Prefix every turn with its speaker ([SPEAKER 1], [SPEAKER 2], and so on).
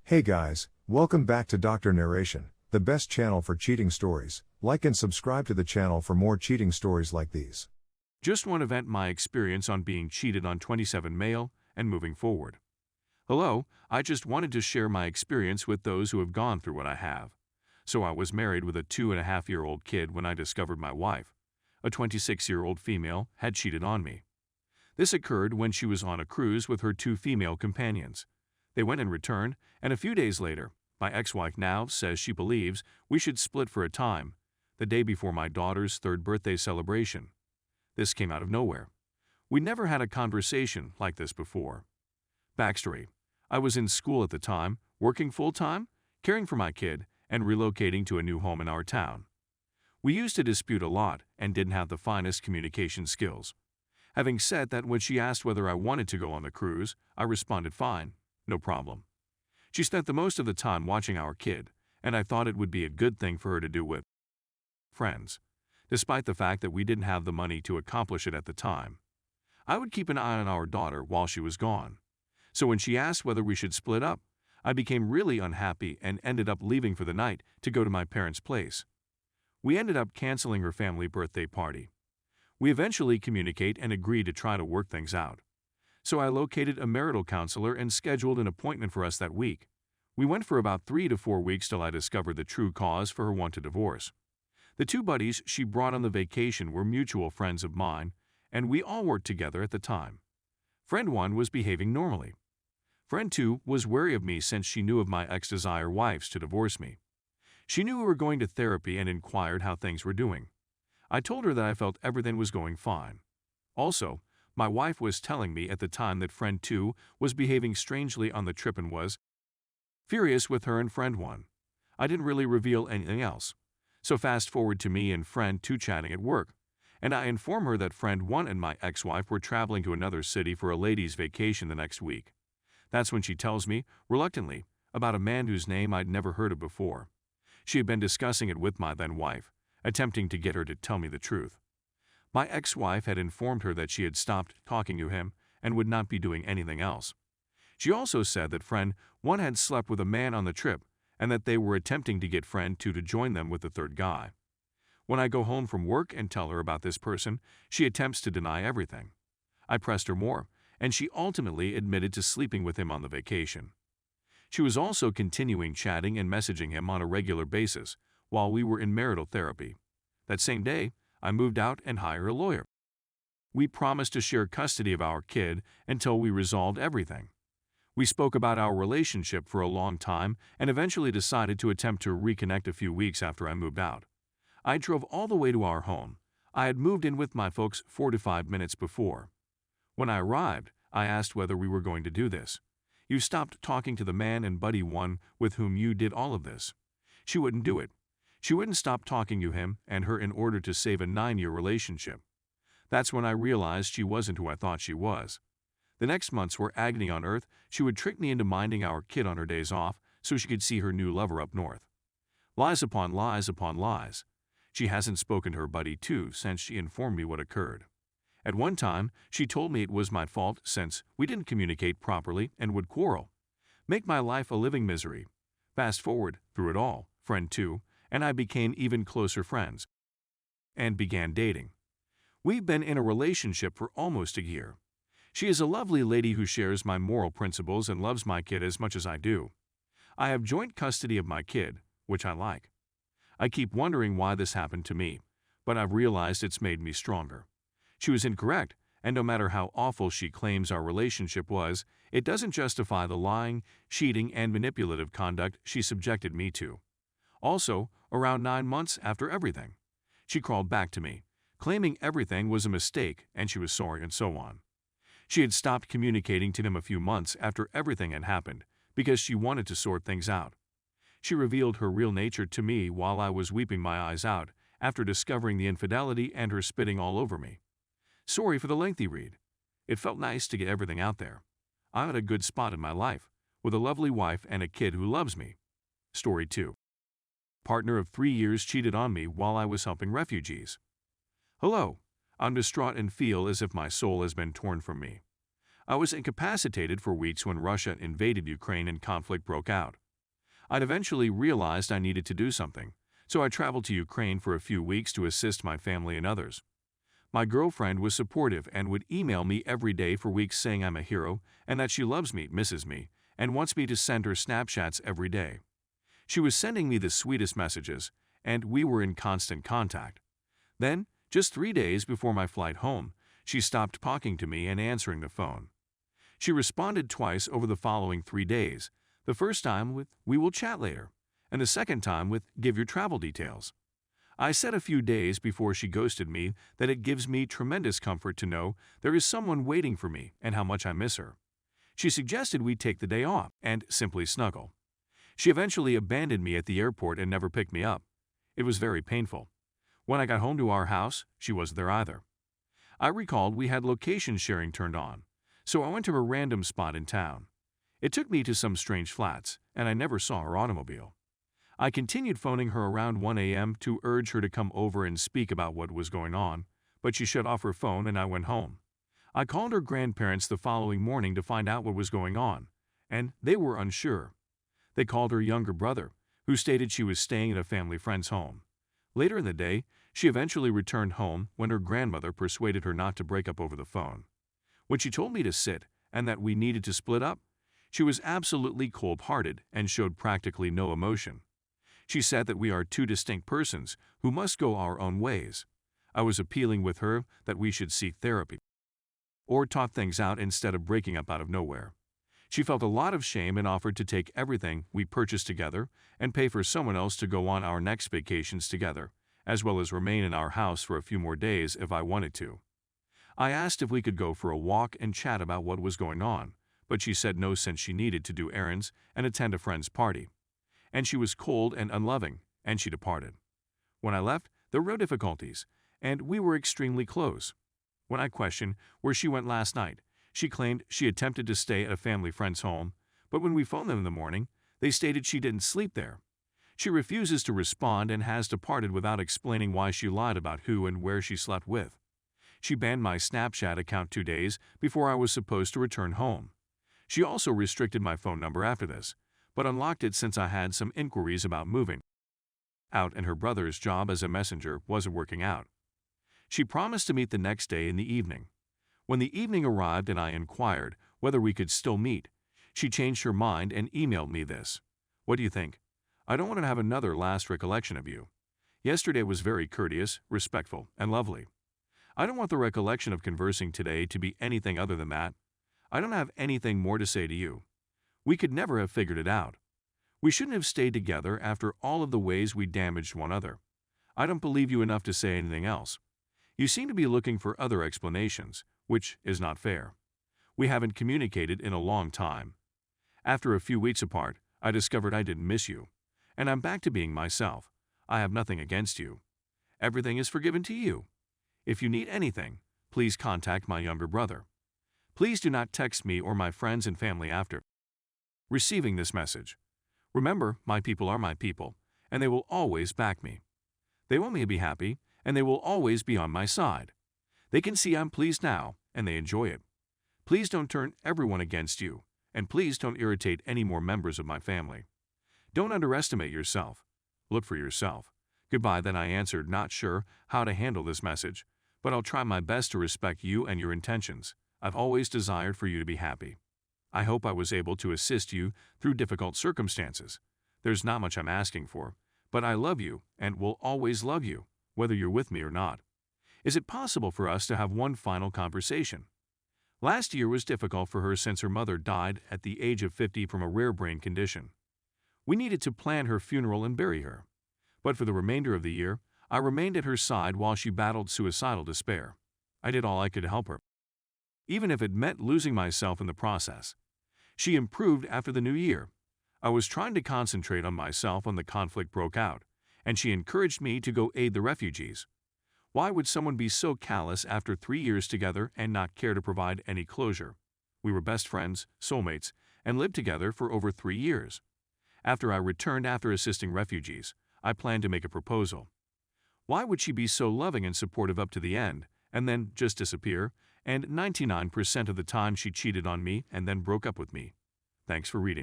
[SPEAKER 1] Hey guys, welcome back to Dr. Narration, the best channel for cheating stories. Like and subscribe to the channel for more cheating stories like these.
[SPEAKER 2] Just want to vent my experience on being cheated on 27 male and moving forward. Hello, I just wanted to share my experience with those who have gone through what I have. So I was married with a 2.5-year-old kid when I discovered my wife, a 26-year-old female, had cheated on me. This occurred when she was on a cruise with her 2 female companions. They went and returned, and a few days later, my ex-wife now says she believes we should split for a time, the day before my daughter's 3rd birthday celebration. This came out of nowhere. We never had a conversation like this before. Backstory: I was in school at the time, working full-time, caring for my kid, and relocating to a new home in our town. We used to dispute a lot and didn't have the finest communication skills. Having said that, when she asked whether I wanted to go on the cruise, I responded fine, no problem. She spent the most of the time watching our kid, and I thought it would be a good thing for her to do with friends, despite the fact that we didn't have the money to accomplish it at the time. I would keep an eye on our daughter while she was gone. So when she asked whether we should split up, I became really unhappy and ended up leaving for the night to go to my parents' place. We ended up canceling her family birthday party. We eventually communicate and agreed to try to work things out. So I located a marital counselor and scheduled an appointment for us that week. We went for about 3 to 4 weeks till I discovered the true cause for her want to divorce. The 2 buddies she brought on the vacation were mutual friends of mine, and we all worked together at the time. Friend 1 was behaving normally. Friend 2 was wary of me since she knew of my ex-desire wives to divorce me. She knew we were going to therapy and inquired how things were doing. I told her that I felt everything was going fine. Also, my wife was telling me at the time that Friend 2 was behaving strangely on the trip and was furious with her and Friend 1. I didn't really reveal anything else. So fast forward to me and Friend 2 chatting at work, and I inform her that Friend 1 and my ex-wife were traveling to another city for a ladies' vacation the next week. That's when she tells me, reluctantly, about a man whose name I'd never heard of before. She had been discussing it with my then-wife, attempting to get her to tell me the truth. My ex-wife had informed her that she had stopped talking to him and would not be doing anything else. She also said that Friend 1 had slept with a man on the trip and that they were attempting to get Friend 2 to join them with the 3rd guy. When I go home from work and tell her about this person, she attempts to deny everything. I pressed her more, and she ultimately admitted to sleeping with him on the vacation. She was also continuing chatting and messaging him on a regular basis while we were in marital therapy. That same day, I moved out and hired a lawyer. We promised to share custody of our kid until we resolved everything. We spoke about our relationship for a long time and eventually decided to attempt to reconnect a few weeks after I moved out. I drove all the way to our home. I had moved in with my folks 4 to 5 minutes before. When I arrived, I asked whether we were going to do this. You stopped talking to the man and buddy 1 with whom you did all of this. She wouldn't do it. She wouldn't stop talking to him and her in order to save a 9-year relationship. That's when I realized she wasn't who I thought she was. The next months were agony on earth. She would trick me into minding our kid on her days off so she could see her new lover up north. Lies upon lies upon lies. She hasn't spoken to her buddy 2 since she informed me what occurred. At one time, she told me it was my fault since we didn't communicate properly and would quarrel. Make my life a living misery. Fast forward, through it all, Friend 2 and I became even closer friends and began dating. We've been in a relationship for almost a year. She is a lovely lady who shares my moral principles and loves my kid as much as I do. I have joint custody of my kid, which I like. I keep wondering why this happened to me, but I've realized it's made me stronger. She was incorrect, and no matter how awful she claims our relationship was, it doesn't justify the lying, cheating, and manipulative conduct she subjected me to. Also, around 9 months after everything, she crawled back to me, claiming everything was a mistake and she was sorry and so on. She had stopped communicating to him a few months after everything had happened because she wanted to sort things out. She revealed her real nature to me while I was weeping my eyes out after discovering the infidelity and her spitting all over me. Sorry for the lengthy read. It felt nice to get everything out there. I'm at a good spot in my life, with a lovely wife and a kid who loves me. Story 2. Partner of 3 years cheated on me while I was helping refugees. Hello. I'm distraught and feel as if my soul has been torn from me. I was incapacitated for weeks when Russia invaded Ukraine and conflict broke out. I'd eventually realized I needed to do something, so I traveled to Ukraine for a few weeks to assist my family and others. My girlfriend was supportive and would email me every day for weeks saying I'm a hero and that she loves me, misses me, and wants me to send her Snapchats every day. She was sending me the sweetest messages, and we were in constant contact. Then, just 3 days before my flight home, she stopped talking to me and answering the phone. She responded twice over the following 3 days, the first time with, "We will chat later," and the second time with, "Give your travel details." I said a few days before she ghosted me that it gives me tremendous comfort to know there is someone waiting for me and how much I miss her. She suggested we take the day off and simply snuggle. She eventually abandoned me at the airport and never picked me up. It was very painful. When I got home to our house, she wasn't there either. I recalled we had location sharing turned on, so I went to a random spot in town. It took me to some strange flats, and I never saw her automobile. I continued phoning her around 1 a.m. to urge her to come over and speak about what was going on, but she shut off her phone and I went home. I called her grandparents the following morning to find out what was going on, and they were unsure. They called her younger brother, who stated she was staying at a family friend's home. Later in the day, she eventually returned home when her grandmother persuaded her not to break up over the phone. When she told me to sit and that we needed to split up, she was absolutely cold-hearted and showed practically no emotion. She said that we are two distinct persons who must go our own ways. I was appealing with her that we should seek therapy or talk things out instead of breaking up out of nowhere. She felt a lot of shame and offered to take everything we purchased together and pay for someone else to go on our next vacations together, as well as remain in our house for a few more days if I wanted to. I asked if we could go for a walk and chat about what was going on, but she said no since she needed to do errands and attend a friend's party. And she was cold and unloving, and she departed. When I left, there were no difficulties, and we were extremely close. When I questioned where she went last night, she claimed she attempted to stay at a family friend's home, but when we phoned them in the morning, they stated she didn't sleep there. She refuses to respond and has departed without explaining why she lied about who and where she slept with. She banned my Snapchat account 2 days before I was supposed to return home. She also restricted my phone number after this, but unlocked it since I had some inquiries about moving out and her brother's job as a messenger wasn't working out. She promised to meet the next day in the evening. When the evening arrived and I inquired whether we could still meet, she changed her mind and emailed me this. "What do you think? I don't want to have another last recollection of you. Yesterday was very courteous, respectful, and lovely. I don't want the recollection of conversing today to be anything other than that. I don't have anything more to say to you. We could never have figured it out. We shouldn't have stayed together after all of the ways we damaged one another. I don't believe you enough to say anything else. You seem to be looking for other explanations, which is not fair. We haven't communicated in a long time. After a few weeks apart, I discovered I didn't miss you, and I'm back to being myself. I have nothing against you. Everything is forgiven to you. If you need anything, please contact my younger brother. Please do not text me or my friends and family after receiving this message. Remember, my people are my people, and they will always back me. They want me to be happy, and they will always be on my side. They can see I'm pleased now, and they enjoy it. Please don't turn everyone against you, and please don't irritate any more members of my family. Don't underestimate yourself. Look for yourself. Goodbye." Then I answered, not sure how to handle this message, but I'll try my best to respect you and your intentions. I've always desired for you to be happy. I hope I was able to assist you through difficult circumstances. There's not much I'm asking for, but I love you and will always love you, whether you're with me or not. Is it possible for us to have one final conversation? Last year was difficult for her since her mother died at the age of 50 from a rare brain condition. We needed to plan her funeral and bury her. But for the remainder of the year, I remained at her side while she battled suicidal despair. I did all I could to help her, even if it meant losing myself in the process. She improved after the new year. I was trying to concentrate on myself when the conflict broke out, and she encouraged me to go aid the refugees. Why would someone be so callous after 3 years together and not care to provide any closure? We were best friends, soulmates, and lived together for over 3 years. After I returned after assisting refugees, I planned to make a proposal. Why would she be so loving and supportive up to the end, and then just disappear and 99% of the time she cheated on me and then broke up with me. Thanks for reading.